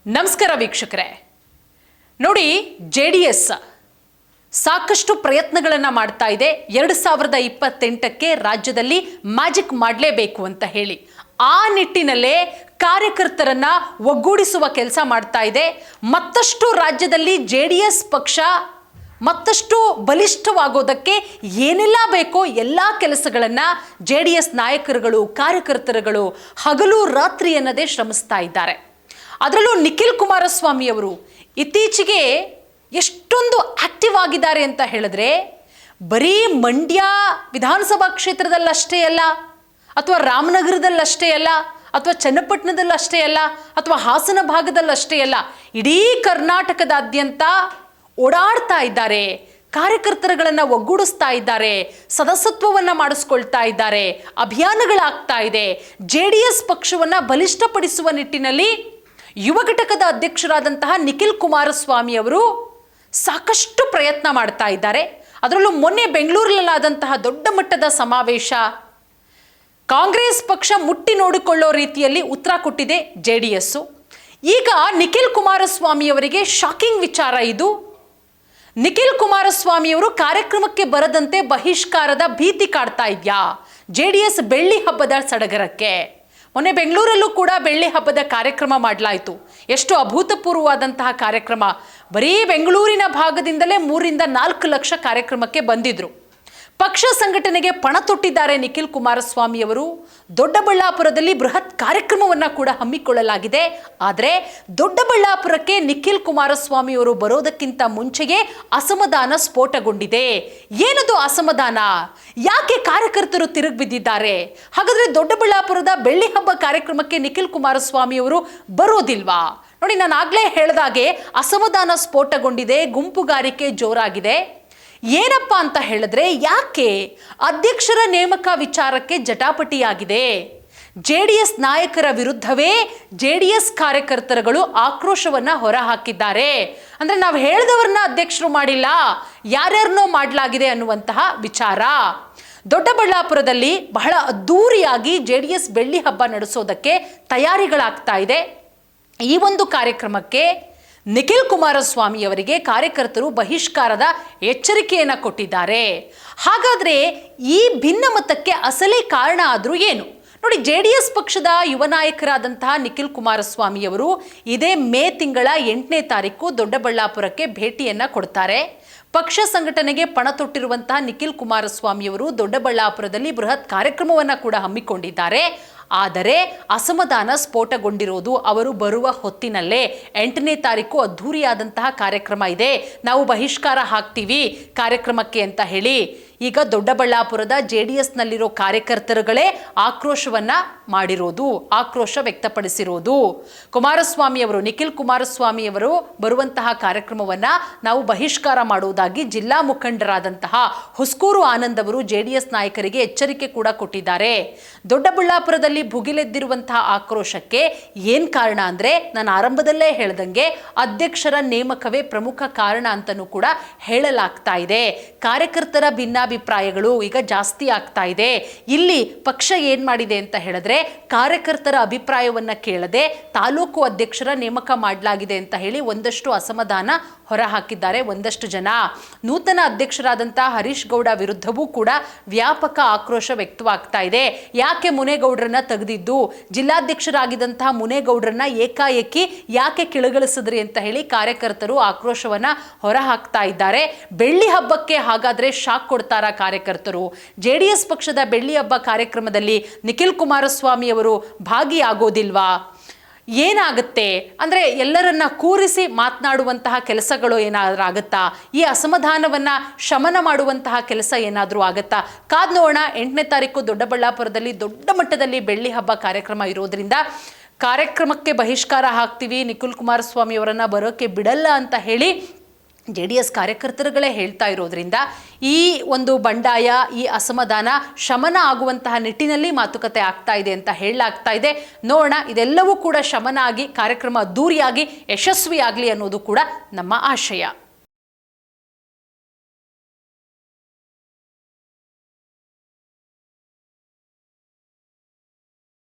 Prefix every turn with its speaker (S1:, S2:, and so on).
S1: ನಮಸ್ಕಾರ ವೀಕ್ಷಕರೇ. ನೋಡಿ, ಜೆಡಿಎಸ್ ಸಾಕಷ್ಟು ಪ್ರಯತ್ನಗಳನ್ನು ಮಾಡ್ತಾ ಇದೆ 2028ಕ್ಕೆ ರಾಜ್ಯದಲ್ಲಿ ಮ್ಯಾಜಿಕ್ ಮಾಡಲೇಬೇಕು ಅಂತ ಹೇಳಿ. ಆ ನಿಟ್ಟಿನಲ್ಲೇ ಕಾರ್ಯಕರ್ತರನ್ನ ಒಗ್ಗೂಡಿಸುವ ಕೆಲಸ ಮಾಡ್ತಾ ಇದೆ. ಮತ್ತಷ್ಟು ರಾಜ್ಯದಲ್ಲಿ ಜೆಡಿಎಸ್ ಪಕ್ಷ ಮತ್ತಷ್ಟು ಬಲಿಷ್ಠವಾಗೋದಕ್ಕೆ ಏನೆಲ್ಲ ಬೇಕೋ ಎಲ್ಲ ಕೆಲಸಗಳನ್ನು ಜೆಡಿಎಸ್ ನಾಯಕರುಗಳು ಕಾರ್ಯಕರ್ತರುಗಳು ಹಗಲು ರಾತ್ರಿ ಅನ್ನದೇ ಶ್ರಮಿಸ್ತಾ ಇದ್ದಾರೆ. ಅದರಲ್ಲೂ ನಿಖಿಲ್ ಕುಮಾರಸ್ವಾಮಿ ಅವರು ಇತ್ತೀಚೆಗೆ ಎಷ್ಟೊಂದು ಆಕ್ಟಿವ್ ಆಗಿದ್ದಾರೆ ಅಂತ ಹೇಳಿದ್ರೆ, ಬರೀ ಮಂಡ್ಯ ವಿಧಾನಸಭಾ ಕ್ಷೇತ್ರದಲ್ಲಷ್ಟೇ ಅಲ್ಲ, ಅಥವಾ ರಾಮನಗರದಲ್ಲಷ್ಟೇ ಅಲ್ಲ, ಅಥವಾ ಚನ್ನಪಟ್ಟಣದಲ್ಲಷ್ಟೇ ಅಲ್ಲ, ಅಥವಾ ಹಾಸನ ಭಾಗದಲ್ಲಷ್ಟೇ ಅಲ್ಲ, ಇಡೀ ಕರ್ನಾಟಕದಾದ್ಯಂತ ಓಡಾಡ್ತಾ ಇದ್ದಾರೆ. ಕಾರ್ಯಕರ್ತರುಗಳನ್ನು ಒಗ್ಗೂಡಿಸ್ತಾ ಇದ್ದಾರೆ, ಸದಸ್ಯತ್ವವನ್ನು ಮಾಡಿಸ್ಕೊಳ್ತಾ ಇದ್ದಾರೆ, ಅಭಿಯಾನಗಳಾಗ್ತಾ ಇದೆ. ಜೆಡಿಎಸ್ ಪಕ್ಷವನ್ನು ಬಲಿಷ್ಠಪಡಿಸುವ ನಿಟ್ಟಿನಲ್ಲಿ ಯುವ ಘಟಕದ ಅಧ್ಯಕ್ಷರಾದಂತಹ ನಿಖಿಲ್ ಕುಮಾರಸ್ವಾಮಿ ಅವರು ಸಾಕಷ್ಟು ಪ್ರಯತ್ನ ಮಾಡ್ತಾ ಇದ್ದಾರೆ. ಅದರಲ್ಲೂ ಮೊನ್ನೆ ಬೆಂಗಳೂರಿನಲ್ಲಾದಂತಹ ದೊಡ್ಡ ಮಟ್ಟದ ಸಮಾವೇಶ ಕಾಂಗ್ರೆಸ್ ಪಕ್ಷ ಮುಟ್ಟಿ ನೋಡಿಕೊಳ್ಳೋ ರೀತಿಯಲ್ಲಿ ಉತ್ತರ ಕೊಟ್ಟಿದೆ ಜೆಡಿಎಸ್. ಈಗ ನಿಖಿಲ್ ಕುಮಾರಸ್ವಾಮಿ ಅವರಿಗೆ ಶಾಕಿಂಗ್ ವಿಚಾರ ಇದು. ನಿಖಿಲ್ ಕುಮಾರಸ್ವಾಮಿ ಅವರು ಕಾರ್ಯಕ್ರಮಕ್ಕೆ ಬರದಂತೆ ಬಹಿಷ್ಕಾರದ ಭೀತಿ ಕಾಡ್ತಾ ಇದೆಯಾ ಜೆಡಿಎಸ್ ಬೆಳ್ಳಿ ಹಬ್ಬದ ಸಡಗರಕ್ಕೆ? ಮೊನ್ನೆ ಬೆಂಗಳೂರಲ್ಲೂ ಕೂಡ ಬೆಳ್ಳಿ ಹಬ್ಬದ ಕಾರ್ಯಕ್ರಮ ಮಾಡಲಾಯಿತು. ಎಷ್ಟು ಅಭೂತಪೂರ್ವವಾದಂತಹ ಕಾರ್ಯಕ್ರಮ. ಬರೀ ಬೆಂಗಳೂರಿನ ಭಾಗದಿಂದಲೇ 3-4 ಲಕ್ಷ ಕಾರ್ಯಕ್ರಮಕ್ಕೆ ಬಂದಿದ್ರು. ಪಕ್ಷ ಸಂಘಟನೆಗೆ ಪಣ ತೊಟ್ಟಿದ್ದಾರೆ ನಿಖಿಲ್ ಕುಮಾರಸ್ವಾಮಿ ಅವರು. ದೊಡ್ಡಬಳ್ಳಾಪುರದಲ್ಲಿ ಬೃಹತ್ ಕಾರ್ಯಕ್ರಮವನ್ನು ಕೂಡ ಹಮ್ಮಿಕೊಳ್ಳಲಾಗಿದೆ. ಆದರೆ ದೊಡ್ಡಬಳ್ಳಾಪುರಕ್ಕೆ ನಿಖಿಲ್ ಕುಮಾರಸ್ವಾಮಿ ಅವರು ಬರೋದಕ್ಕಿಂತ ಮುಂಚೆಯೇ ಅಸಮಾಧಾನ ಸ್ಫೋಟಗೊಂಡಿದೆ. ಏನದು ಅಸಮಾಧಾನ? ಯಾಕೆ ಕಾರ್ಯಕರ್ತರು ತಿರುಗಿ ಬಿದ್ದಿದ್ದಾರೆ? ಹಾಗಾದ್ರೆ ದೊಡ್ಡಬಳ್ಳಾಪುರದ ಬೆಳ್ಳಿ ಹಬ್ಬ ಕಾರ್ಯಕ್ರಮಕ್ಕೆ ನಿಖಿಲ್ ಕುಮಾರಸ್ವಾಮಿ ಅವರು ಬರೋದಿಲ್ವಾ? ನೋಡಿ, ನಾನು ಆಗ್ಲೇ ಹೇಳಿದಾಗೆ ಅಸಮಾಧಾನ ಸ್ಫೋಟಗೊಂಡಿದೆ, ಗುಂಪುಗಾರಿಕೆ ಜೋರಾಗಿದೆ. ಏನಪ್ಪ ಅಂತ ಹೇಳಿದ್ರೆ, ಯಾಕೆ ಅಧ್ಯಕ್ಷರ ನೇಮಕ ವಿಚಾರಕ್ಕೆ ಜಟಾಪಟಿಯಾಗಿದೆ. ಜೆಡಿಎಸ್ ನಾಯಕರ ವಿರುದ್ಧವೇ ಜೆಡಿಎಸ್ ಕಾರ್ಯಕರ್ತರುಗಳು ಆಕ್ರೋಶವನ್ನ ಹೊರಹಾಕಿದ್ದಾರೆ. ಅಂದ್ರೆ ನಾವು ಹೇಳಿದವರನ್ನ ಅಧ್ಯಕ್ಷರು ಮಾಡಿಲ್ಲ, ಯಾರ್ಯಾರನ್ನೋ ಮಾಡಲಾಗಿದೆ ಅನ್ನುವಂತಹ ವಿಚಾರ. ದೊಡ್ಡಬಳ್ಳಾಪುರದಲ್ಲಿ ಬಹಳ ಅದ್ದೂರಿಯಾಗಿ ಜೆಡಿಎಸ್ ಬೆಳ್ಳಿ ಹಬ್ಬ ನಡೆಸೋದಕ್ಕೆ ತಯಾರಿಗಳಾಗ್ತಾ ಇದೆ. ಈ ಒಂದು ಕಾರ್ಯಕ್ರಮಕ್ಕೆ ನಿಖಿಲ್ ಕುಮಾರಸ್ವಾಮಿ ಅವರಿಗೆ ಕಾರ್ಯಕರ್ತರು ಬಹಿಷ್ಕಾರದ ಎಚ್ಚರಿಕೆಯನ್ನು ಕೊಟ್ಟಿದ್ದಾರೆ. ಹಾಗಾದ್ರೆ ಈ ಭಿನ್ನಮತಕ್ಕೆ ಅಸಲೇ ಕಾರಣ ಆದರೂ ಏನು? ನೋಡಿ, ಜೆಡಿಎಸ್ ಪಕ್ಷದ ಯುವ ನಾಯಕರಾದಂತಹ ನಿಖಿಲ್ ಕುಮಾರಸ್ವಾಮಿ ಅವರು ಇದೇ ಮೇ ತಿಂಗಳ 8ನೇ ತಾರೀಕು ದೊಡ್ಡಬಳ್ಳಾಪುರಕ್ಕೆ ಭೇಟಿಯನ್ನು ಕೊಡ್ತಾರೆ. ಪಕ್ಷ ಸಂಘಟನೆಗೆ ಪಣ ತೊಟ್ಟಿರುವಂತಹ ನಿಖಿಲ್ ಕುಮಾರಸ್ವಾಮಿ ಅವರು ದೊಡ್ಡಬಳ್ಳಾಪುರದಲ್ಲಿ ಬೃಹತ್ ಕಾರ್ಯಕ್ರಮವನ್ನು ಕೂಡ ಹಮ್ಮಿಕೊಂಡಿದ್ದಾರೆ. ಆದರೆ ಅಸಮಾಧಾನ ಸ್ಫೋಟಗೊಂಡಿರೋದು ಅವರು ಬರುವ ಹೊತ್ತಿನಲ್ಲೇ. 8ನೇ ತಾರೀಕು ಅದ್ಧೂರಿಯಾದಂತಹ ಕಾರ್ಯಕ್ರಮ ಇದೆ, ನಾವು ಬಹಿಷ್ಕಾರ ಹಾಕ್ತೀವಿ ಕಾರ್ಯಕ್ರಮಕ್ಕೆ ಅಂತ ಹೇಳಿ ಈಗ ದೊಡ್ಡಬಳ್ಳಾಪುರದ ಜೆಡಿಎಸ್ನಲ್ಲಿರೋ ಕಾರ್ಯಕರ್ತರುಗಳೇ ಆಕ್ರೋಶವನ್ನ ಮಾಡಿರೋದು, ಆಕ್ರೋಶ ವ್ಯಕ್ತಪಡಿಸಿರೋದು. ಕುಮಾರಸ್ವಾಮಿ ಅವರು, ನಿಖಿಲ್ ಕುಮಾರಸ್ವಾಮಿ ಅವರು ಬರುವಂತಹ ಕಾರ್ಯಕ್ರಮವನ್ನ ನಾವು ಬಹಿಷ್ಕಾರ ಮಾಡುವುದಾಗಿ ಜಿಲ್ಲಾ ಮುಖಂಡರಾದಂತಹ ಹುಸ್ಕೂರು ಆನಂದ್ ಅವರು ಜೆಡಿಎಸ್ ನಾಯಕರಿಗೆ ಎಚ್ಚರಿಕೆ ಕೂಡ ಕೊಟ್ಟಿದ್ದಾರೆ. ದೊಡ್ಡಬಳ್ಳಾಪುರದಲ್ಲಿ ಭುಗಿಲೆದ್ದಿರುವಂತಹ ಆಕ್ರೋಶಕ್ಕೆ ಏನ್ ಕಾರಣ ಅಂದ್ರೆ, ನಾನು ಆರಂಭದಲ್ಲೇ ಹೇಳ್ದಂಗೆ ಅಧ್ಯಕ್ಷರ ನೇಮಕವೇ ಪ್ರಮುಖ ಕಾರಣ ಅಂತಲೂ ಕೂಡ ಹೇಳಲಾಗ್ತಾ ಇದೆ. ಕಾರ್ಯಕರ್ತರ ಭಿನ್ನಾಭಿಪ್ರಾಯಗಳು ಈಗ ಜಾಸ್ತಿ ಆಗ್ತಾ ಇದೆ. ಇಲ್ಲಿ ಪಕ್ಷ ಏನ್ ಮಾಡಿದೆ ಅಂತ ಹೇಳಿದ್ರೆ, ಕಾರ್ಯಕರ್ತರ ಅಭಿಪ್ರಾಯವನ್ನ ಕೇಳದೆ ತಾಲೂಕು ಅಧ್ಯಕ್ಷರ ನೇಮಕ ಮಾಡಲಾಗಿದೆ ಅಂತ ಹೇಳಿ ಒಂದಷ್ಟು ಅಸಮಾಧಾನ ಹೊರಹಾಕಿದ್ದಾರೆ ಒಂದಷ್ಟು ಜನ. ನೂತನ ಅಧ್ಯಕ್ಷರಾದಂತಹ ಹರೀಶ್ ಗೌಡ ವಿರುದ್ಧವೂ ಕೂಡ ವ್ಯಾಪಕ ಆಕ್ರೋಶ ವ್ಯಕ್ತವಾಗ್ತಾ ಇದೆ. ಯಾಕೆ ಮುನೇಗೌಡರನ್ನ ತೆಗೆದಿದ್ದು, ಜಿಲ್ಲಾಧ್ಯಕ್ಷರಾಗಿದ್ದಂತಹ ಮುನೇಗೌಡರನ್ನ ಏಕಾಏಕಿ ಯಾಕೆ ಕೆಳಗಿಳಿಸಿದ್ರಿ ಅಂತ ಹೇಳಿ ಕಾರ್ಯಕರ್ತರು ಆಕ್ರೋಶವನ್ನ ಹೊರಹಾಕ್ತಾ ಇದ್ದಾರೆ. ಬೆಳ್ಳಿ ಹಬ್ಬಕ್ಕೆ ಹಾಗಾದ್ರೆ ಶಾಕ್ ಕೊಡ್ತಾರ ಕಾರ್ಯಕರ್ತರು? ಜೆಡಿಎಸ್ ಪಕ್ಷದ ಬೆಳ್ಳಿ ಹಬ್ಬ ಕಾರ್ಯಕ್ರಮದಲ್ಲಿ ನಿಖಿಲ್ ಕುಮಾರಸ್ವಾಮಿ ಅವರು ಭಾಗಿಯಾಗೋದಿಲ್ವಾ? ಏನಾಗುತ್ತೆ ಅಂದ್ರೆ, ಎಲ್ಲರನ್ನ ಕೂರಿಸಿ ಮಾತನಾಡುವಂತಹ ಕೆಲಸಗಳು ಏನಾದ್ರೂ ಆಗುತ್ತಾ? ಈ ಅಸಮಾಧಾನವನ್ನ ಶಮನ ಮಾಡುವಂತಹ ಕೆಲಸ ಏನಾದರೂ ಆಗುತ್ತಾ? ಕಾದ್ ನೋಡೋಣ. 8ನೇ ತಾರೀಕು ದೊಡ್ಡಬಳ್ಳಾಪುರದಲ್ಲಿ ದೊಡ್ಡ ಮಟ್ಟದಲ್ಲಿ ಬೆಳ್ಳಿ ಹಬ್ಬ ಕಾರ್ಯಕ್ರಮ ಇರೋದ್ರಿಂದ ಕಾರ್ಯಕ್ರಮಕ್ಕೆ ಬಹಿಷ್ಕಾರ ಹಾಕ್ತೀವಿ, ನಿಖಿಲ್ ಕುಮಾರಸ್ವಾಮಿ ಅವರನ್ನ ಬರೋಕ್ಕೆ ಬಿಡಲ್ಲ ಅಂತ ಹೇಳಿ ಜೆಡಿಎಸ್ ಕಾರ್ಯಕರ್ತರುಗಳೇ ಹೇಳ್ತಾ ಇರೋದ್ರಿಂದ ಈ ಒಂದು ಬಂಡಾಯ, ಈ ಅಸಮಾಧಾನ ಶಮನ ಆಗುವಂತಹ ನಿಟ್ಟಿನಲ್ಲಿ ಮಾತುಕತೆ ಆಗ್ತಾ ಇದೆ ಅಂತ ಹೇಳಲಾಗ್ತಾ ಇದೆ. ನೋಡೋಣ, ಇದೆಲ್ಲವೂ ಕೂಡ ಶಮನ ಆಗಿ ಕಾರ್ಯಕ್ರಮ ಅದ್ದೂರಿಯಾಗಿ ಯಶಸ್ವಿಯಾಗಲಿ ಅನ್ನೋದು ಕೂಡ ನಮ್ಮ ಆಶಯ.